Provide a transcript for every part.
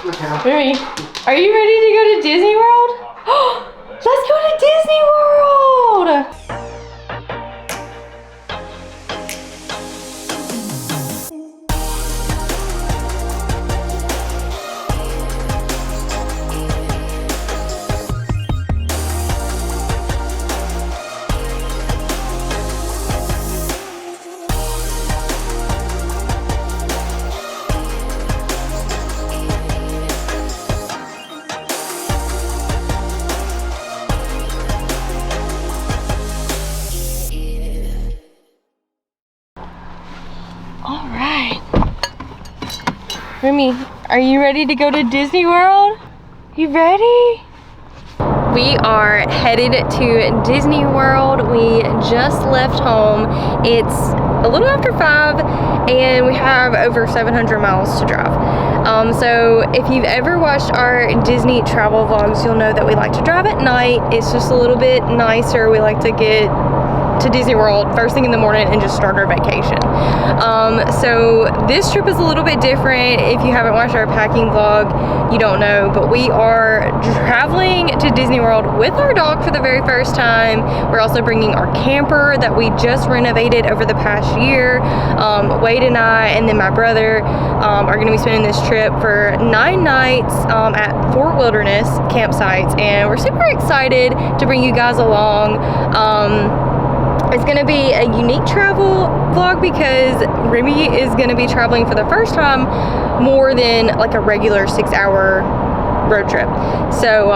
Remy, are you ready to go to Disney World? Let's go to Disney World! All right. Remy, are you ready to go to Disney World? You ready? We are headed to Disney World. We just left home. It's a little after 5 and we have over 700 miles to drive. So if you've ever watched our Disney travel vlogs, you'll know that we like to drive at night. It's just a little bit nicer. We like to get to Disney World first thing in the morning and just start our vacation. So this trip is a little bit different. If you haven't watched our packing vlog, you don't know, but we are traveling to Disney World with our dog for the very first time. We're also bringing our camper that we just renovated over the past year. Wade and I, and then my brother, are gonna be spending this trip for 9 nights at Fort Wilderness campsites, and we're super excited to bring you guys along. It's gonna be a unique travel vlog because Remy is gonna be traveling for the first time more than like a regular 6-hour road trip. So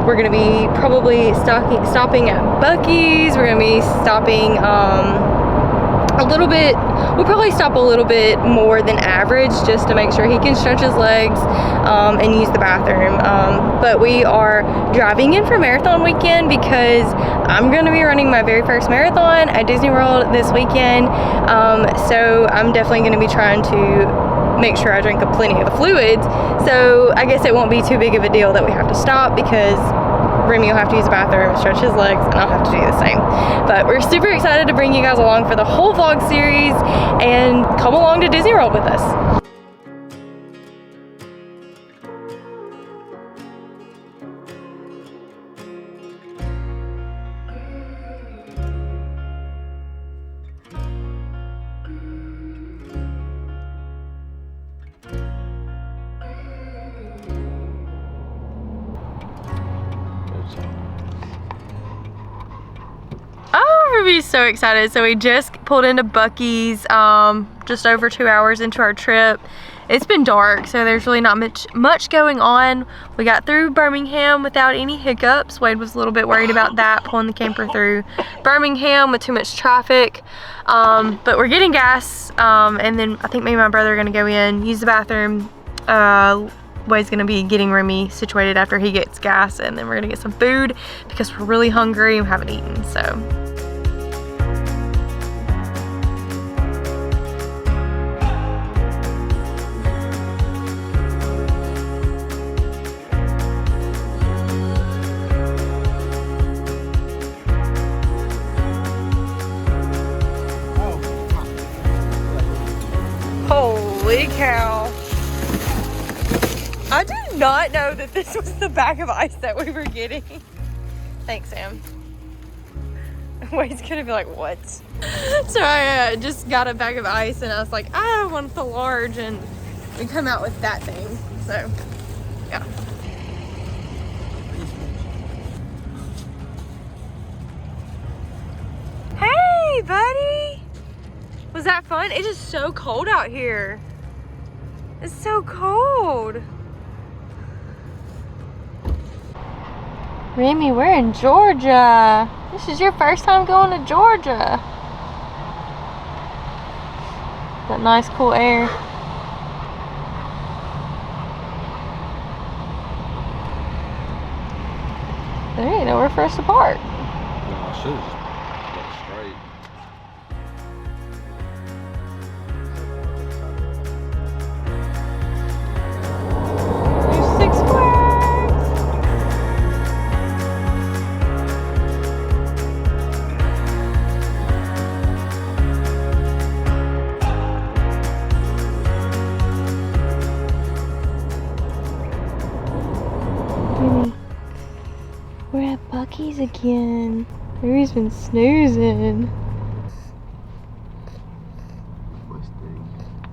we're gonna be probably stopping at Buc-ee's. We're gonna be stopping a little bit, we'll probably stop a little bit more than average just to make sure he can stretch his legs and use the bathroom. But we are driving in for marathon weekend because I'm going to be running my very first marathon at Disney World this weekend. So I'm definitely going to be trying to make sure I drink plenty of fluids. So I guess it won't be too big of a deal that we have to stop because Remy will have to use the bathroom, stretch his legs, and I'll have to do the same. But we're super excited to bring you guys along for the whole vlog series and come along to Disney World with us. Ruby's so excited. So we just pulled into Buc-ee's just over 2 hours into our trip. It's been dark, so there's really not much going on. We got through Birmingham without any hiccups. Wade was a little bit worried about that, pulling the camper through Birmingham with too much traffic. But we're getting gas, and then I think me and my brother are gonna go in, use the bathroom. Wade's gonna be getting Remy situated after he gets gas, and then we're gonna get some food because we're really hungry and we haven't eaten, so. Holy cow. I did not know that this was the bag of ice that we were getting. Thanks, Sam. Wade's gonna be like, what? So I just got a bag of ice and I was like, I want the large, and we come out with that thing. So, yeah. Hey, buddy. Was that fun? It is so cold out here. It's so cold. Remy, we're in Georgia. This is your first time going to Georgia. That nice cool air. There ain't nowhere for us to park. No, I should have just straight. There's Six Flags. Buc-ee's again. Ruby's been snoozing.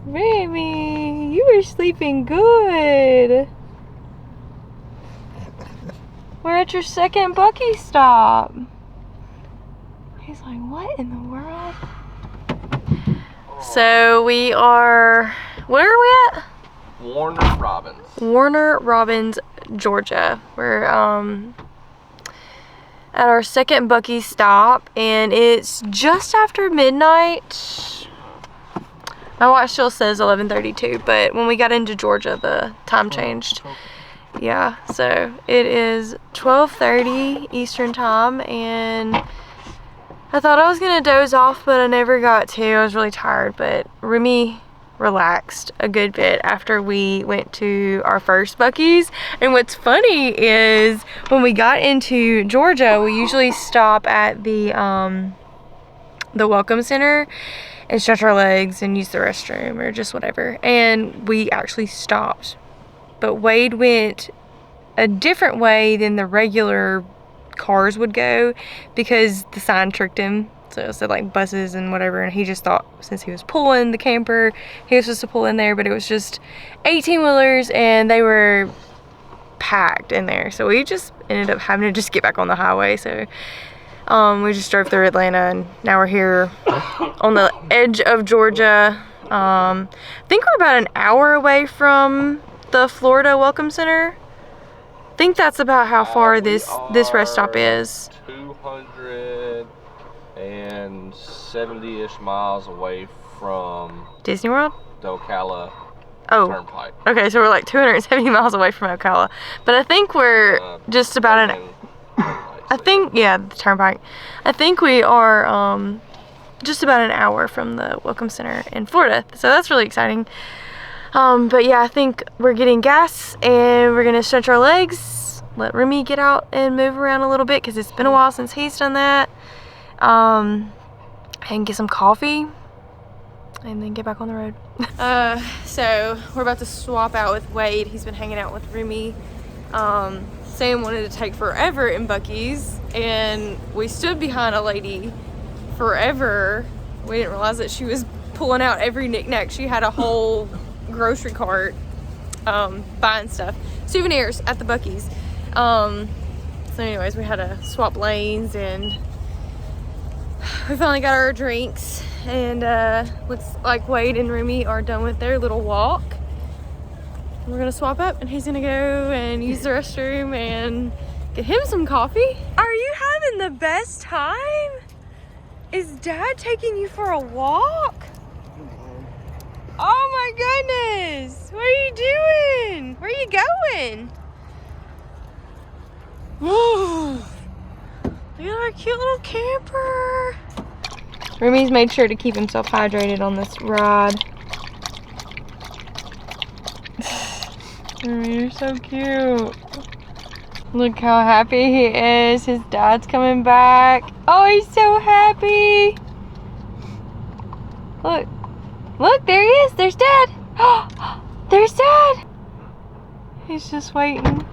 Ruby, you were sleeping good. We're at your second Buc-ee stop. He's like, what in the world? So we are, where are we at? Warner Robins. Warner Robins, Georgia. We're at our second Buc-ee stop, and it's just after midnight. My watch still says 11:32, but when we got into Georgia, the time changed. Yeah, so it is 12:30 Eastern time, and I thought I was gonna doze off, but I never got to. I was really tired, but Remy relaxed a good bit after we went to our first Buc-ee's. And what's funny is when we got into Georgia, we usually stop at the Welcome Center and stretch our legs and use the restroom or just whatever. And we actually stopped, but Wade went a different way than the regular cars would go because the sign tricked him. So it said like buses and whatever, and he just thought since he was pulling the camper, he was supposed to pull in there, but it was just 18-wheelers and they were packed in there. So we just ended up having to just get back on the highway. So we just drove through Atlanta, and now we're here on the edge of Georgia. I think we're about an hour away from the Florida Welcome Center. I think that's about how far this rest stop is. 270-ish miles away from Disney World? the Ocala Turnpike. Okay, so we're like 270 miles away from Ocala. But I think we're just about the Turnpike. I think we are just about an hour from the Welcome Center in Florida. So that's really exciting. But yeah, I think we're getting gas and we're gonna stretch our legs, let Remy get out and move around a little bit because it's been a while since he's done that. And get some coffee and then get back on the road. So we're about to swap out with Wade. He's been hanging out with Remy. Sam wanted to take forever in Buc-ee's, and we stood behind a lady forever. We didn't realize that she was pulling out every knickknack. She had a whole grocery cart buying stuff, souvenirs at the Buc-ee's. So anyways, we had to swap lanes, and we finally got our drinks, and looks like Wade and Remy are done with their little walk. We're gonna swap up, and he's gonna go and use the restroom and get him some coffee. Are you having the best time? Is Dad taking you for a walk? Oh my goodness! What are you doing? Where are you going? Whoa! Look at our cute little camper. Remy's made sure to keep himself hydrated on this ride. Remy, you're so cute. Look how happy he is. His dad's coming back. Oh, he's so happy. Look. Look, there he is. There's Dad. There's Dad. He's just waiting.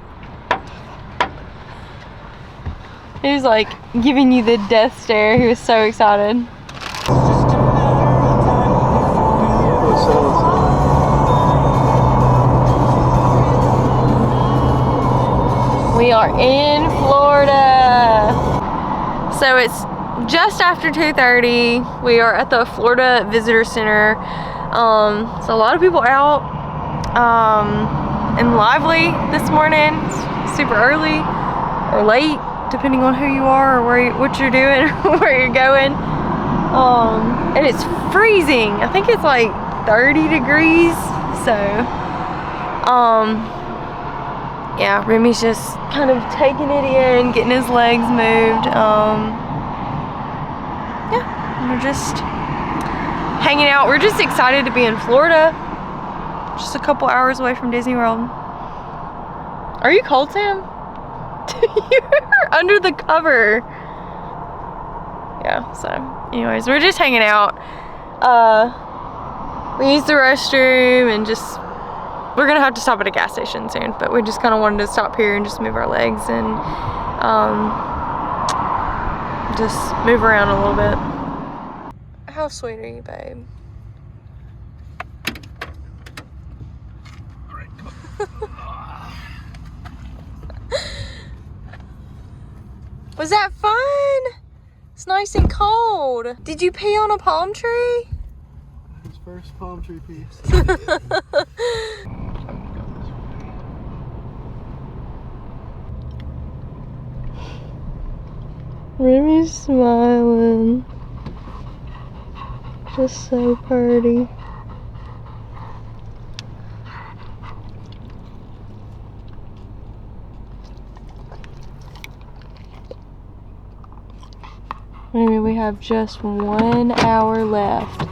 He was like giving you the death stare. He was so excited. We are in Florida. So it's just after 2:30. We are at the Florida Visitor Center. So a lot of people out and lively this morning. It's super early or late, depending on who you are or what you're doing, where you're going. And it's freezing. I think it's like 30 degrees. So, yeah, Remy's just kind of taking it in, getting his legs moved. Yeah, we're just hanging out. We're just excited to be in Florida. Just a couple hours away from Disney World. Are you cold, Sam? You're under the cover. Yeah, so anyways, we're just hanging out. We used the restroom and just, we're gonna have to stop at a gas station soon, but we just kind of wanted to stop here and just move our legs and just move around a little bit. How sweet are you, babe? Was that fun? It's nice and cold. Did you pee on a palm tree? His first palm tree piece. Remy's smiling. Just so pretty. Maybe we have just 1 hour left.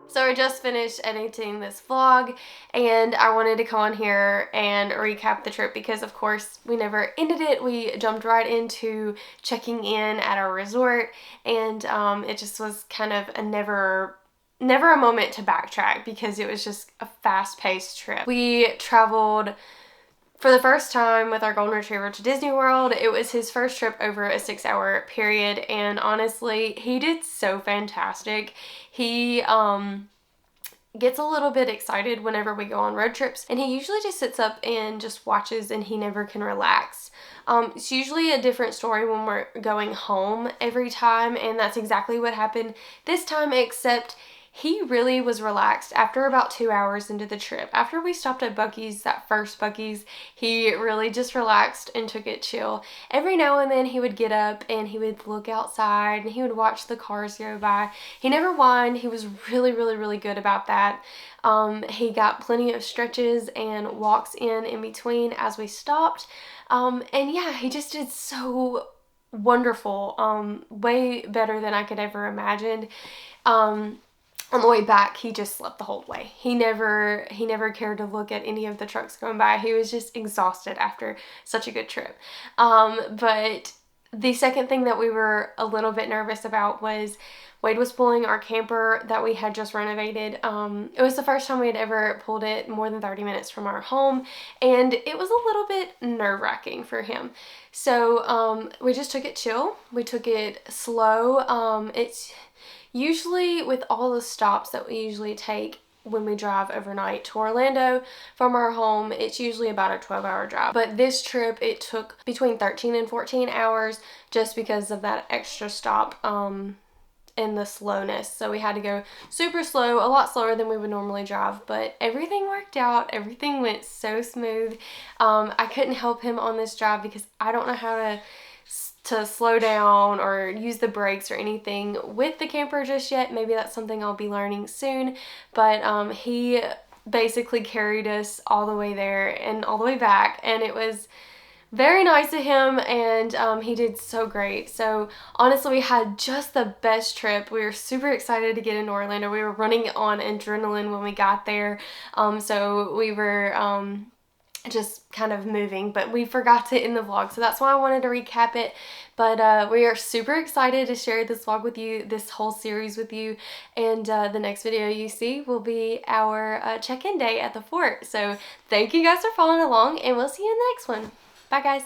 So I just finished editing this vlog and I wanted to come on here and recap the trip because of course we never ended it. We jumped right into checking in at our resort and it just was kind of a never a moment to backtrack because it was just a fast-paced trip. We traveled for the first time with our golden retriever to Disney World. It was his first trip over a 6-hour period and honestly he did so fantastic. He gets a little bit excited whenever we go on road trips and he usually just sits up and just watches and he never can relax. It's usually a different story when we're going home every time and that's exactly what happened this time, except he really was relaxed after about 2 hours into the trip. After we stopped at Buc-ee's, that first Buc-ee's, he really just relaxed and took it chill. Every now and then he would get up and he would look outside and he would watch the cars go by. He never whined. He was really good about that. He got plenty of stretches and walks in between as we stopped. And yeah, he just did so wonderful. Way better than I could ever imagined. On the way back, he just slept the whole way. He never cared to look at any of the trucks going by. He was just exhausted after such a good trip. But the second thing that we were a little bit nervous about was Wade was pulling our camper that we had just renovated. It was the first time we had ever pulled it more than 30 minutes from our home, and it was a little bit nerve-wracking for him. So we just took it chill. We took it slow. It's usually with all the stops that we usually take when we drive overnight to Orlando from our home, it's usually about a 12-hour drive. But this trip, it took between 13 and 14 hours just because of that extra stop and the slowness. So we had to go super slow, a lot slower than we would normally drive, but everything worked out. Everything went so smooth. I couldn't help him on this drive because I don't know how to slow down or use the brakes or anything with the camper just yet. Maybe that's something I'll be learning soon, but he basically carried us all the way there and all the way back, and it was very nice of him, and he did so great. So honestly, we had just the best trip. We were super excited to get into Orlando. We were running on adrenaline when we got there, so we were just kind of moving, but we forgot to end the vlog, so that's why I wanted to recap it. But we are super excited to share this vlog with you, this whole series with you, and the next video you see will be our check-in day at the fort. So thank you guys for following along, and we'll see you in the next one. Bye guys.